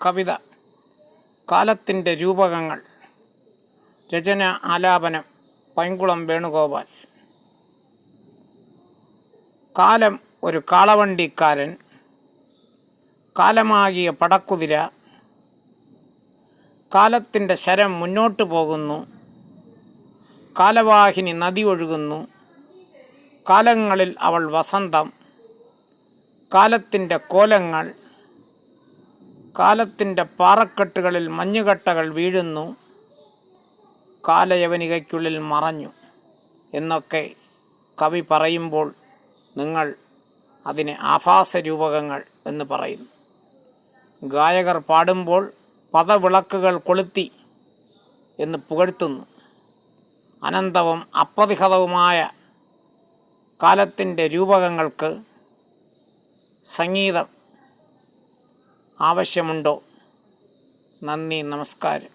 കവിത കാലത്തിൻ്റെ രൂപകങ്ങൾ. രചന ആലാപനം പൈങ്കുളം വേണുഗോപാൽ. കാലം ഒരു കാളവണ്ടിക്കാരൻ, കാലമാകിയ പടക്കുതിര. കാലത്തിൻ്റെ ശരം മുന്നോട്ട് പോകുന്നു, കാലവാഹിനി നദി ഒഴുകുന്നു. കാലങ്ങളിൽ അവൾ വസന്തം, കാലത്തിൻ്റെ കോലങ്ങൾ. കാലത്തിൻ്റെ പാറക്കെട്ടുകളിൽ മഞ്ഞുകട്ടകൾ വീഴുന്നു, കാലയവനികയ്ക്കുള്ളിൽ മറഞ്ഞു എന്നൊക്കെ കവി പറയുമ്പോൾ നിങ്ങൾ അതിനെ ആഭാസരൂപകങ്ങൾ എന്ന് പറയുന്നു. ഗായകർ പാടുമ്പോൾ പദവിളക്കുകൾ കൊളുത്തി എന്ന് പുകഴ്ത്തുന്നു. അനന്തവും അപ്രതിഹതവുമായ കാലത്തിൻ്റെ രൂപകങ്ങൾക്ക് സംഗീതം ആവശ്യമുണ്ടോ? നന്ദി, നമസ്കാരം.